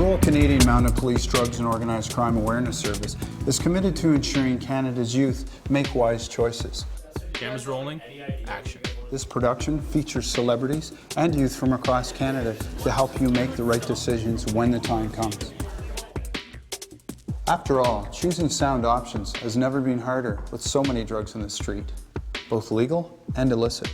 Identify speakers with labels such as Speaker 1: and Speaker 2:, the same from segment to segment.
Speaker 1: Royal Canadian Mounted Police Drugs and Organized Crime Awareness Service is committed to ensuring Canada's youth make wise choices.
Speaker 2: Cameras rolling, action.
Speaker 1: This production features celebrities and youth from across Canada to help you make the right decisions when the time comes. After all, choosing sound options has never been harder with so many drugs in the street, both legal and illicit.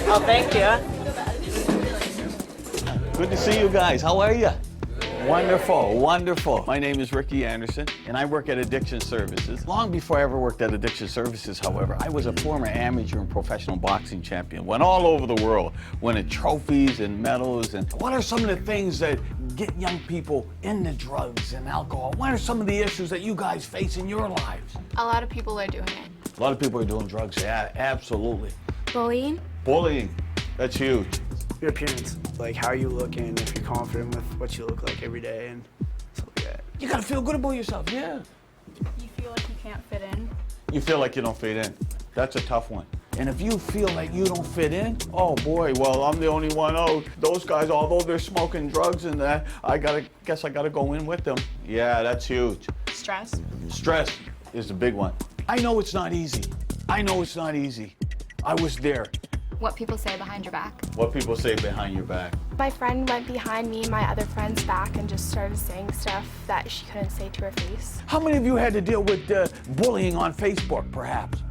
Speaker 3: Oh, thank you.
Speaker 4: Good to see you guys. How are you? Wonderful, wonderful. My name is Ricky Anderson, and I work at Addiction Services. Long before I ever worked at Addiction Services, however, I was a former amateur and professional boxing champion. Went all over the world, winning trophies and medals. And what are some of the things that get young people into drugs and alcohol? What are some of the issues that you guys face in your lives?
Speaker 5: A lot of people are doing it.
Speaker 4: A lot of people are doing drugs, yeah, absolutely.
Speaker 5: Bullying?
Speaker 4: Bullying, that's huge.
Speaker 6: Your appearance, like how you looking, if you're confident with what you look like every day and stuff like that.
Speaker 4: You gotta feel good about yourself, yeah.
Speaker 5: You feel like you can't fit in?
Speaker 4: You feel like you don't fit in. That's a tough one. And if you feel like you don't fit in, oh boy, well, I'm the only one. Oh, those guys, although they're smoking drugs and that, guess I gotta go in with them. Yeah, that's huge.
Speaker 5: Stress?
Speaker 4: Stress is the big one. I know it's not easy. I know it's not easy. I was there.
Speaker 5: What people say behind your back.
Speaker 4: What people say behind your back.
Speaker 7: My friend went behind me and my other friend's back and just started saying stuff that she couldn't say to her face.
Speaker 4: How many of you had to deal with bullying on Facebook, perhaps?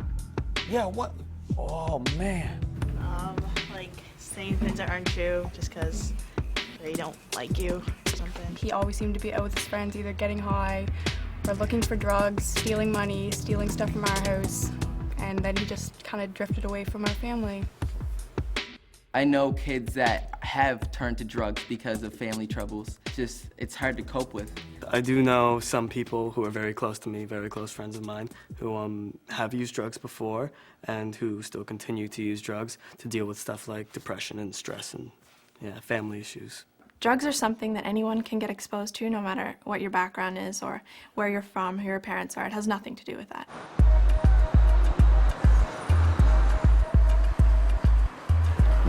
Speaker 4: Yeah, what? Oh, man.
Speaker 3: Like saying things that aren't true just because they don't like you or something.
Speaker 8: He always seemed to be out with his friends, either getting high or looking for drugs, stealing money, stealing stuff from our house. And then he just kind of drifted away from our family.
Speaker 9: I know kids that have turned to drugs because of family troubles. Just, it's hard to cope with.
Speaker 6: I do know some people who are very close to me, very close friends of mine, who have used drugs before and who still continue to use drugs to deal with stuff like depression and stress and family issues.
Speaker 7: Drugs are something that anyone can get exposed to no matter what your background is or where you're from, who your parents are. It has nothing to do with that.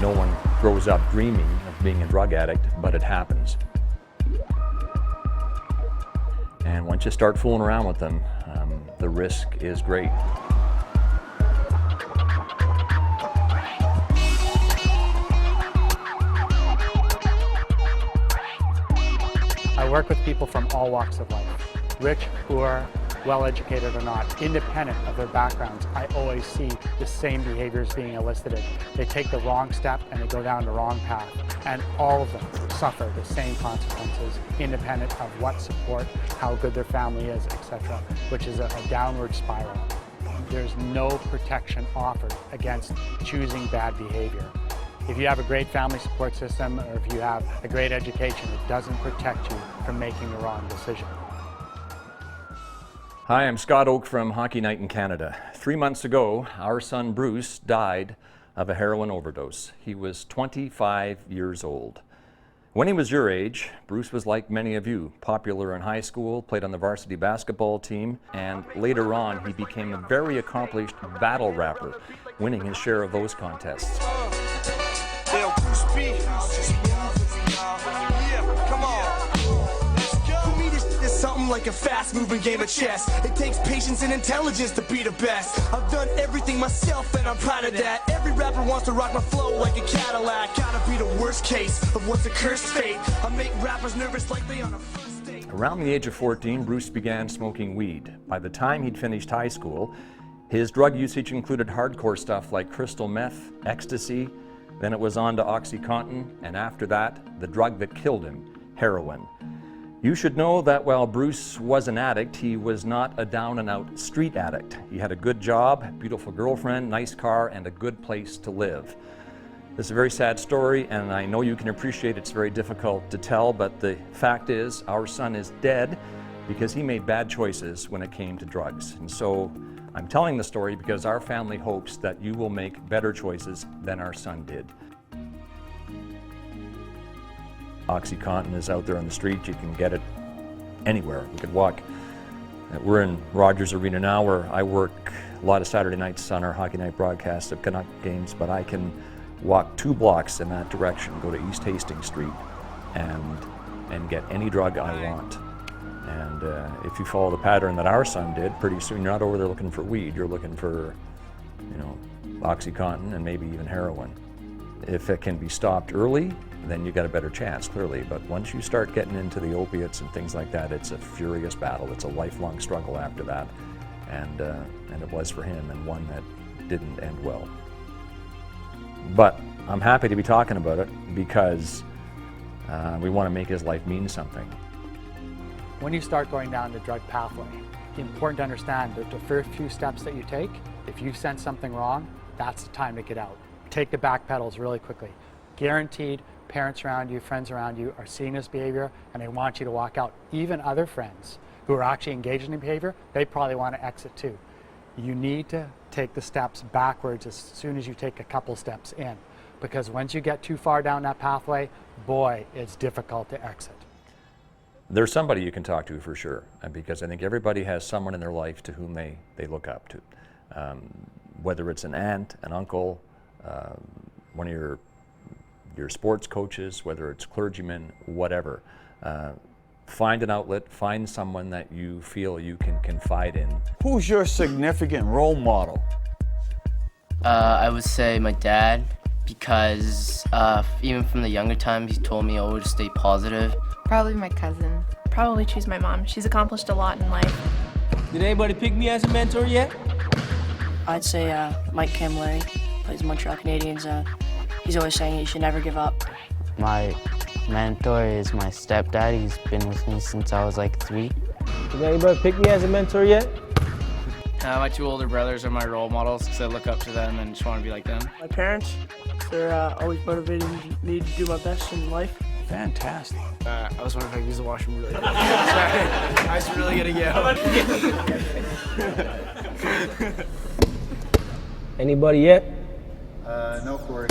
Speaker 10: No one grows up dreaming of being a drug addict, but it happens. And once you start fooling around with them, the risk is great.
Speaker 11: I work with people from all walks of life, rich, poor, well-educated or not, independent of their backgrounds. I always see the same behaviors being elicited. They take the wrong step and they go down the wrong path, and all of them suffer the same consequences, independent of what support, how good their family is, etc., which is a downward spiral. There's no protection offered against choosing bad behavior. If you have a great family support system or if you have a great education, it doesn't protect you from making the wrong decision.
Speaker 10: Hi, I'm Scott Oake from Hockey Night in Canada. 3 months ago, our son Bruce died of a heroin overdose. He was 25 years old. When he was your age, Bruce was like many of you, popular in high school, played on the varsity basketball team, and later on he became a very accomplished battle rapper, winning his share of those contests.
Speaker 12: Like a fast-moving game of chess. It takes patience and intelligence to be the best. I've done everything myself and I'm proud of that. Every rapper wants to rock my flow like a Cadillac. Gotta be the worst case of what's a cursed fate. I make rappers nervous like they on a first date.
Speaker 10: Around the age of 14, Bruce began smoking weed. By the time he'd finished high school, his drug usage included hardcore stuff like crystal meth, ecstasy, then it was on to OxyContin, and after that, the drug that killed him, heroin. You should know that while Bruce was an addict, he was not a down-and-out street addict. He had a good job, beautiful girlfriend, nice car, and a good place to live. This is a very sad story, and I know you can appreciate it's very difficult to tell, but the fact is our son is dead because he made bad choices when it came to drugs. And so I'm telling the story because our family hopes that you will make better choices than our son did. OxyContin is out there on the street. You can get it anywhere. You could walk. We're in Rogers Arena now where I work a lot of Saturday nights on our hockey night broadcast of Canuck games, but I can walk 2 blocks in that direction, go to East Hastings Street and get any drug I want. And if you follow the pattern that our son did, pretty soon you're not over there looking for weed, you're looking for, you know, OxyContin and maybe even heroin. If it can be stopped early, then you got a better chance, clearly. But once you start getting into the opiates and things like that, it's a furious battle. It's a lifelong struggle after that. And it was for him, and one that didn't end well. But I'm happy to be talking about it because we want to make his life mean something.
Speaker 11: When you start going down the drug pathway, it's important to understand that the first few steps that you take, if you sense something wrong, that's the time to get out. Take the back pedals really quickly. Guaranteed, parents around you, friends around you are seeing this behavior and they want you to walk out. Even other friends who are actually engaged in the behavior, they probably want to exit too. You need to take the steps backwards as soon as you take a couple steps in, because once you get too far down that pathway, boy, it's difficult to exit.
Speaker 10: There's somebody you can talk to for sure, because I think everybody has someone in their life to whom they look up to. Whether it's an aunt, an uncle, one of your sports coaches, whether it's clergymen, whatever. Find an outlet, find someone that you feel you can confide in.
Speaker 4: Who's your significant role model?
Speaker 13: I would say my dad, because even from the younger times, he told me always to stay positive.
Speaker 7: Probably my cousin. Probably choose my mom. She's accomplished a lot in life.
Speaker 14: Did anybody pick me as a mentor yet?
Speaker 15: I'd say Mike Camilleri, plays Montreal Canadiens. He's always saying you should never give up.
Speaker 16: My mentor is my stepdad. He's been with me since I was like 3.
Speaker 14: Did anybody pick me as a mentor yet?
Speaker 17: My 2 older brothers are my role models because I look up to them and just want to be like them.
Speaker 18: My parents, they're always motivating me to do my best in life.
Speaker 4: Fantastic.
Speaker 17: I was wondering if I could use the washroom really quick. Sorry, I was really gonna go.
Speaker 14: Anybody yet?
Speaker 1: No, Corey.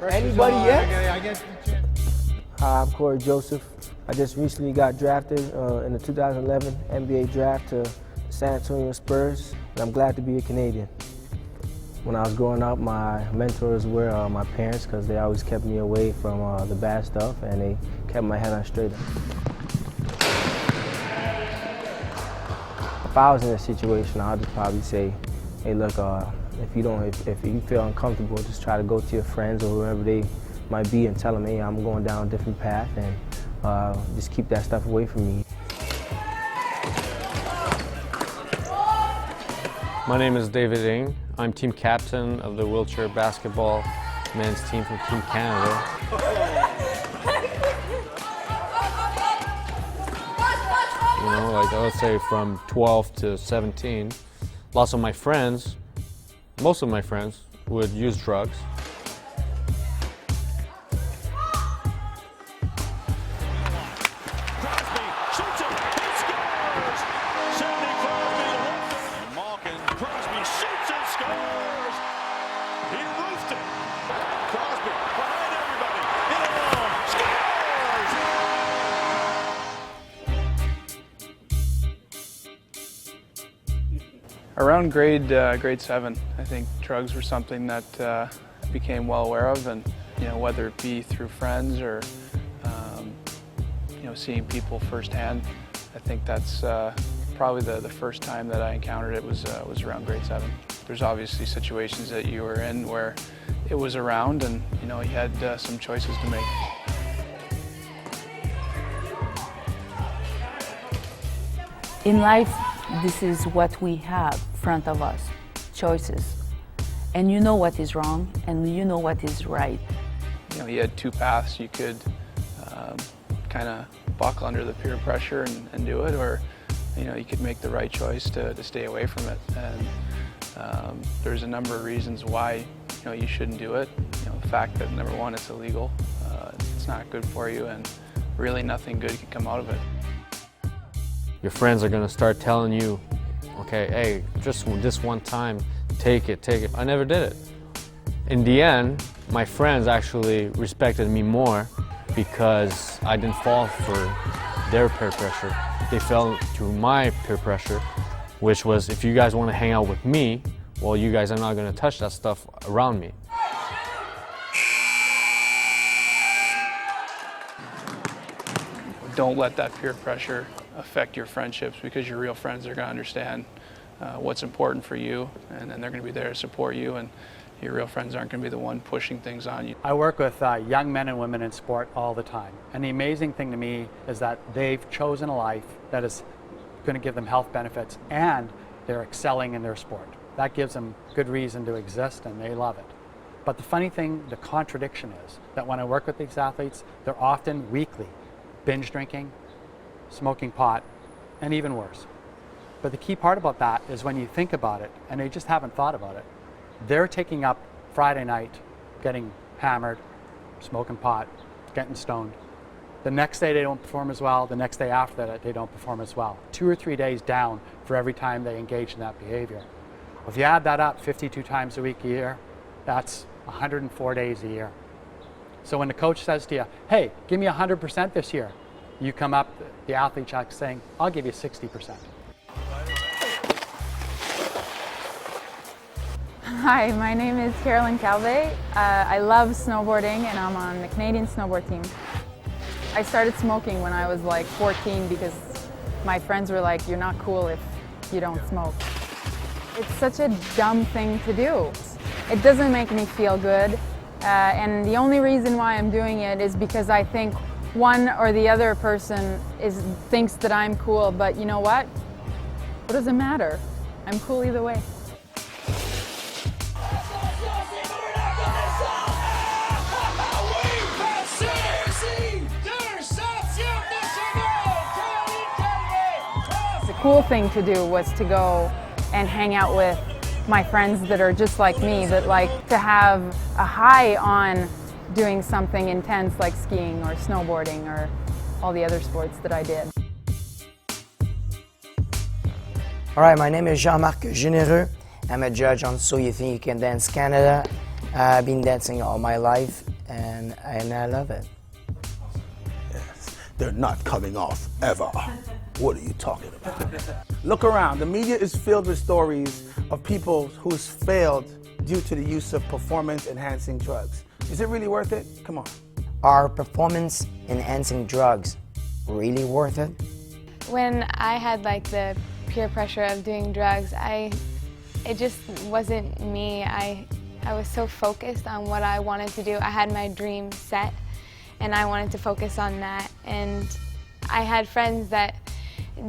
Speaker 14: Anybody yet?
Speaker 1: I get the chance.
Speaker 14: Hi, I'm Corey Joseph. I just recently got drafted in the 2011 NBA draft to San Antonio Spurs, and I'm glad to be a Canadian. When I was growing up, my mentors were my parents, because they always kept me away from the bad stuff, and they kept my head on straight. If I was in a situation, I'd just probably say, hey, look, if you feel uncomfortable, just try to go to your friends or whoever they might be and tell them, hey, I'm going down a different path, and just keep that stuff away from me.
Speaker 19: My name is David Inge. I'm team captain of the wheelchair basketball men's team from Team Canada. You know, like I would say from 12 to 17, most of my friends would use drugs.
Speaker 20: Around grade 7, I think drugs were something that became well aware of, and whether it be through friends or seeing people firsthand, I think that's probably the first time that I encountered it was around grade 7. There's obviously situations that you were in where it was around, and you had some choices to make.
Speaker 21: In life, this is what we have in front of us, choices. and you know what is wrong and you know what is right.
Speaker 20: You know, you had two paths. You could kind of buckle under the peer pressure and do it, or you know, you could make the right choice to stay away from it. And there's a number of reasons why, you know, you shouldn't do it. You know, the fact that, number one, it's illegal, it's not good for you, and really nothing good can come out of it.
Speaker 19: Your friends are gonna start telling you, okay, hey, just this one time, take it, take it. I never did it. In the end, my friends actually respected me more because I didn't fall for their peer pressure. They fell to my peer pressure, which was, if you guys want to hang out with me, well, you guys are not going to touch that stuff around me.
Speaker 20: Don't let that peer pressure affect your friendships, because your real friends are going to understand what's important for you, and then they're going to be there to support you, and your real friends aren't going to be the one pushing things on you.
Speaker 11: I work with young men and women in sport all the time, and the amazing thing to me is that they've chosen a life that is going to give them health benefits, and they're excelling in their sport. That gives them good reason to exist, and they love it. But the funny thing, the contradiction is that when I work with these athletes, they're often weekly binge drinking, smoking pot, and even worse. But the key part about that is when you think about it, and they just haven't thought about it, they're taking up Friday night, getting hammered, smoking pot, getting stoned. The next day they don't perform as well, the next day after that they don't perform as well. 2 or 3 days down for every time they engage in that behavior. If you add that up 52 times a week a year, that's 104 days a year. So when the coach says to you, hey, give me 100% this year, you come up, the athlete checks saying, I'll give you 60%.
Speaker 22: Hi, my name is Karellen Calvi. I love snowboarding and I'm on the Canadian snowboard team. I started smoking when I was like 14 because my friends were like, you're not cool if you don't smoke. It's such a dumb thing to do. It doesn't make me feel good, and the only reason why I'm doing it is because I think one or the other person thinks that I'm cool, but you know what? What does it matter? I'm cool either way. The cool thing to do was to go and hang out with my friends that are just like me, that like to have a high on doing something intense like skiing or snowboarding or all the other sports that I did.
Speaker 23: All right, my name is Jean-Marc Généreux. I'm a judge on So You Think You Can Dance Canada. I've been dancing all my life and I love it.
Speaker 24: Yes, they're not coming off ever. What are you talking about? Look around. The media is filled with stories of people who's failed due to the use of performance-enhancing drugs. Is it really worth it? Come on.
Speaker 23: Are performance-enhancing drugs really worth it?
Speaker 25: When I had like the peer pressure of doing drugs, it just wasn't me. I was so focused on what I wanted to do. I had my dream set and I wanted to focus on that. And I had friends that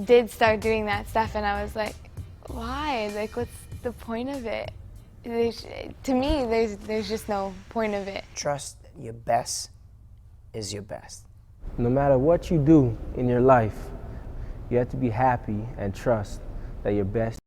Speaker 25: did start doing that stuff and I was like, why? Like, what's the point of it? To me, there's just no point of it.
Speaker 23: Trust your best is your best.
Speaker 14: No matter what you do in your life, you have to be happy and trust that your best